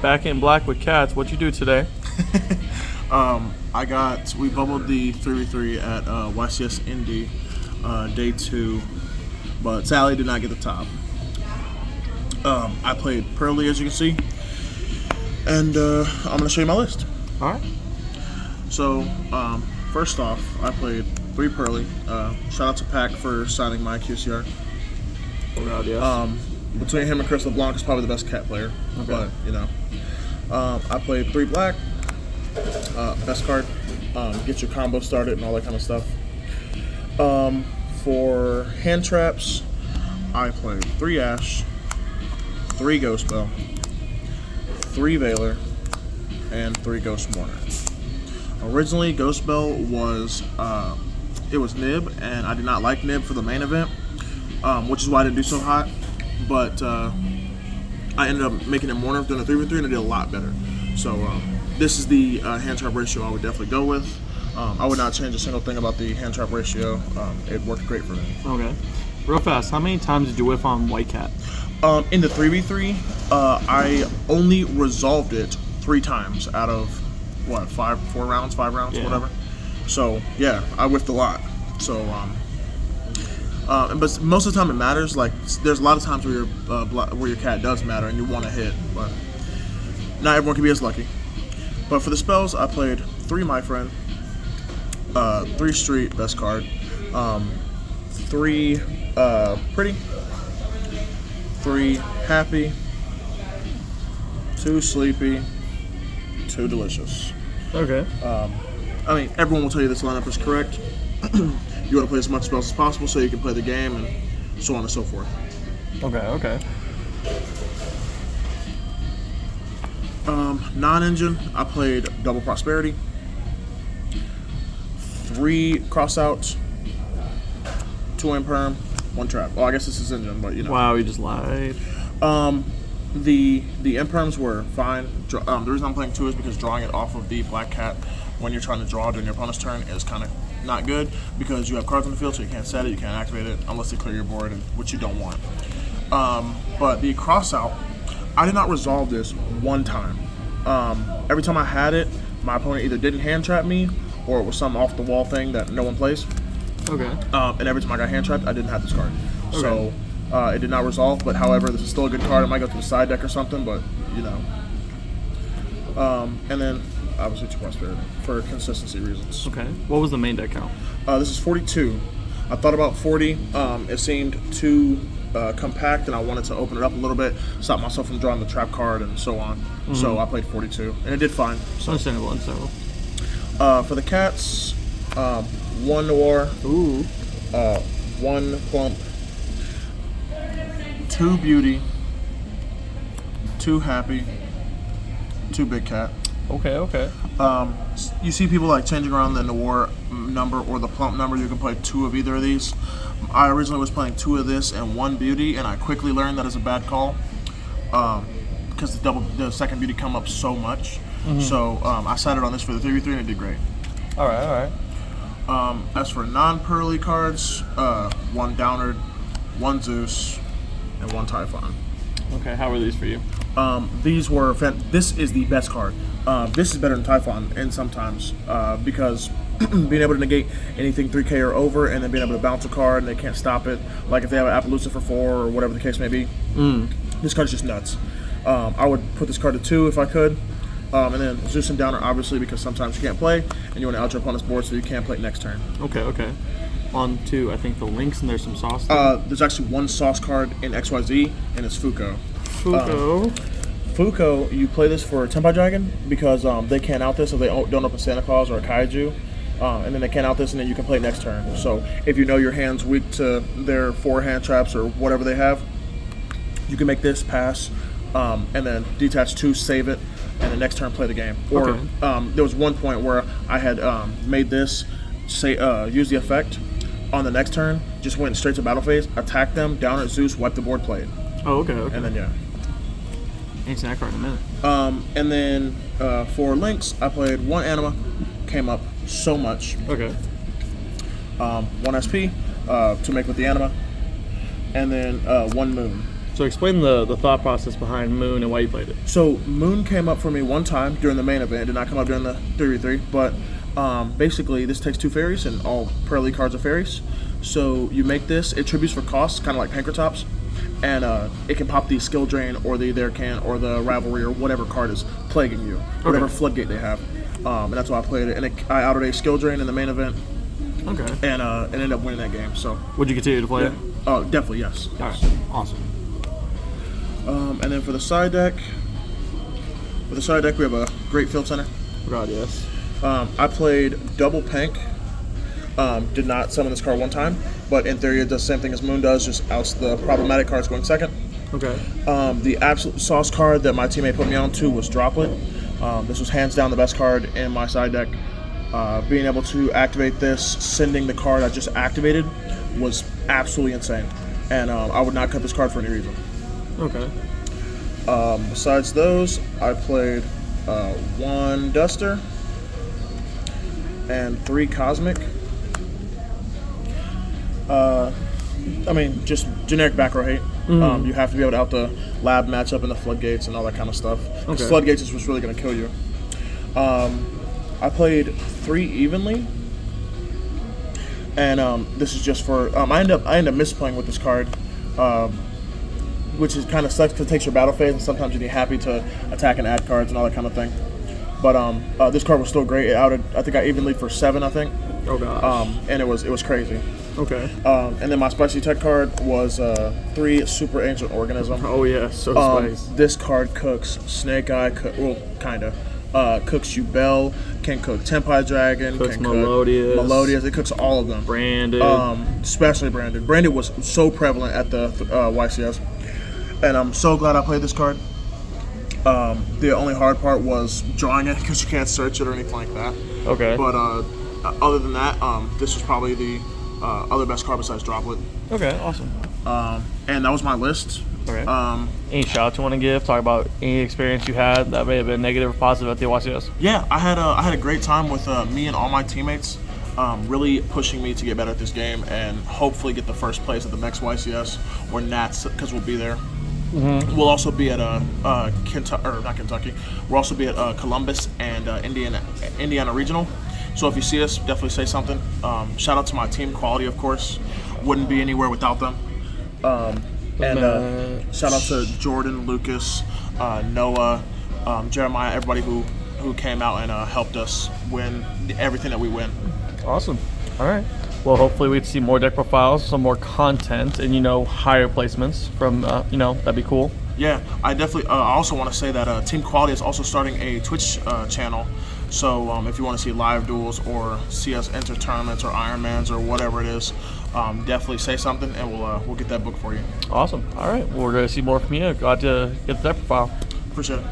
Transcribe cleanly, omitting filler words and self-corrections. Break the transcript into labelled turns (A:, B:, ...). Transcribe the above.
A: back in black with cats. What'd you do today?
B: We bubbled the 3v3 at YCS Indy day 2, but Sally did not get the top. I played Purrely, as you can see, and I'm going to show you my list.
A: All right.
B: So, first off, I played 3 Purrely. Shout out to Pac for signing my QCR.
A: Oh God, yes.
B: Between him and Chris LeBlanc is probably the best cat player.
A: Okay.
B: But, you know. I played 3 black. Best card. Get your combo started and all that kind of stuff. For hand traps, I played 3 Ash, 3 Ghost Bell, 3 Veiler, and 3 Ghost Mourner. Originally, Ghost Bell was it was Nib, and I did not like Nib for the main event, which is why I didn't do so hot. But I ended up making it Mourner doing a 3v3, and I did a lot better. So this is the hand trap ratio I would definitely go with. I would not change a single thing about the hand trap ratio. It worked great for me.
A: Okay. Real fast, how many times did you whiff on White Cat?
B: In the 3v3, I only resolved it 3 times out of, 4 rounds, 5 rounds,
A: Yeah.
B: whatever. So, yeah, I whiffed a lot. So, but most of the time it matters. Like, there's a lot of times where your cat does matter and you want to hit, but not everyone can be as lucky. But for the spells, I played 3 My Friend, 3 Street, best card, 3 Pretty, 3 Happy, 2 Sleepy, 2 Delicious.
A: Okay.
B: I mean, everyone will tell you this lineup is correct. You want to play as much spells as possible so you can play the game and so on and so forth.
A: Okay.
B: Non-engine, I played Double Prosperity, 3 Crossouts, 2 Imperm, 1 Trap. Oh, I guess this is engine, but you know.
A: Wow, you just lied.
B: The Imperms were fine. The reason I'm playing 2 is because drawing it off of the Black Cat when you're trying to draw during your opponent's turn is kind of not good because you have cards on the field, so you can't set it, you can't activate it unless they clear your board, which you don't want. But the Crossout, I did not resolve this 1 time. Every time I had it, my opponent either didn't hand trap me or it was some off the wall thing that no one plays.
A: Okay.
B: And every time I got hand trapped, I didn't have this card.
A: Okay.
B: So it did not resolve, but however, this is still a good card. It might go to the side deck or something, but you know. And then obviously 2 Prosperity for consistency reasons.
A: Okay. What was the main deck count?
B: This is 42. I thought about 40. It seemed too compact, and I wanted to open it up a little bit, stop myself from drawing the trap card and so on. Mm-hmm. So I played 42, and it did fine. So.
A: Understandable.
B: For the cats, 1 Noir,
A: Ooh.
B: 1 Plump, 2 Beauty, 2 Happy, 2 Big Cat.
A: Okay.
B: You see people like changing around the Noir number or the Plump number. You can play 2 of either of these. I originally was playing 2 of this and 1 Beauty, and I quickly learned that is a bad call because the second Beauty come up so much. Mm-hmm. So I sided on this for the 3v3 and it did great.
A: All right.
B: As for non-Purrely cards, 1 Downard, 1 Zeus, and 1 Typhon.
A: Okay, how were these for you?
B: These were this is the best card. This is better than Typhon, and sometimes because being able to negate anything 3K or over, and then being able to bounce a card and they can't stop it. Like if they have an Appaloosa for 4 or whatever the case may be. This card is just nuts. I would put this card to 2 if I could. And then Zeus and Downer, obviously, because sometimes you can't play, and you want to out your opponent's board so you can't play next turn.
A: Okay. On to, I think, the links, and there's some sauce.
B: There's actually 1 sauce card in XYZ, and it's Fuko. Fuko, you play this for Tempai Dragon because they can't out this if they don't open Santa Claus or a Kaiju. And then they can't out this, and then you can play next turn. So if you know your hand's weak to their 4 hand traps or whatever they have, you can make this pass, and then detach 2, save it, and the next turn play the game. Or there was one point where I had made this use the effect on the next turn, just went straight to battle phase, attacked them, down at Zeus, wiped the board, played.
A: Oh, okay.
B: And then
A: Ain't seen that card in a minute.
B: And then for links, I played 1 Anima, came up so much.
A: Okay.
B: 1 SP to make with the Anima, and then 1 Moon.
A: So explain the thought process behind Moon and why you played it.
B: So Moon came up for me one time during the main event. It did not come up during the 3v3, but basically this takes 2 fairies, and all Purrely cards are fairies. So you make this, it tributes for costs, kind of like Pankratops, and it can pop the Skill Drain or the There Can or the Rivalry or whatever card is plaguing you, whatever floodgate they have. And that's why I played it. And I outed a Skill Drain in the main event.
A: Okay.
B: And ended up winning that game. So.
A: Would you continue to play it?
B: Oh, definitely yes.
A: All right. Awesome.
B: And then for the side deck, we have a great field center.
A: God, yes.
B: I played double Pank. Did not summon this card one time, but in theory it does the same thing as Moon does, just outs the problematic cards going second.
A: Okay.
B: The absolute sauce card that my teammate put me on to was Droplet. This was hands down the best card in my side deck. Being able to activate this, sending the card I just activated, was absolutely insane. And I would not cut this card for any reason.
A: Okay.
B: Besides those, I played 1 Duster and 3 Cosmic. I mean, just generic back row hate. You have to be able to out the lab matchup and the floodgates and all that kind of stuff. Okay. Floodgates is what's really going to kill you. I played 3 evenly, and this is just for. I end up misplaying with this card, which is kind of sucks because it takes your battle phase, and sometimes you need happy to attack and add cards and all that kind of thing. But this card was still great. It outed. I think I evenly for 7. I think.
A: Oh gosh.
B: And it was crazy.
A: Okay.
B: And then my spicy tech card was 3 Super Ancient Organism.
A: Oh yeah, so spicy.
B: This card cooks Snake Eye. Kinda. Cooks you Bell. Can cook Tempai Dragon.
A: Cooks
B: can
A: Melodious.
B: Cook Melodious. It cooks all of them.
A: Branded.
B: Especially Branded. Branded was so prevalent at the YCS, and I'm so glad I played this card. The only hard part was drawing it because you can't search it or anything like that.
A: Okay.
B: But other than that, this was probably the other best card besides Droplet.
A: Okay, awesome.
B: And that was my list.
A: Okay. Any shout you want to give? Talk about any experience you had that may have been negative or positive at the YCS?
B: Yeah, I had a great time with me and all my teammates. Really pushing me to get better at this game and hopefully get the first place at the next YCS or Nats, because we'll be there. Mm-hmm. We'll also be at not Kentucky. We'll also be at Columbus and Indiana Regional. So if you see us, definitely say something. Shout out to my team, Quality, of course. Wouldn't be anywhere without them. And shout out to Jordan, Lucas, Noah, Jeremiah, everybody who came out and helped us win everything that we win.
A: Awesome. All right. Well, hopefully we'd see more deck profiles, some more content, and higher placements from that'd be cool.
B: Yeah, I definitely. I also want to say that Team Quality is also starting a Twitch channel. So if you want to see live duels or see us enter tournaments or Ironmans or whatever it is, definitely say something and we'll get that book for you.
A: Awesome. All right. Well, we're going to see more from you. Glad to get the deck profile.
B: Appreciate it.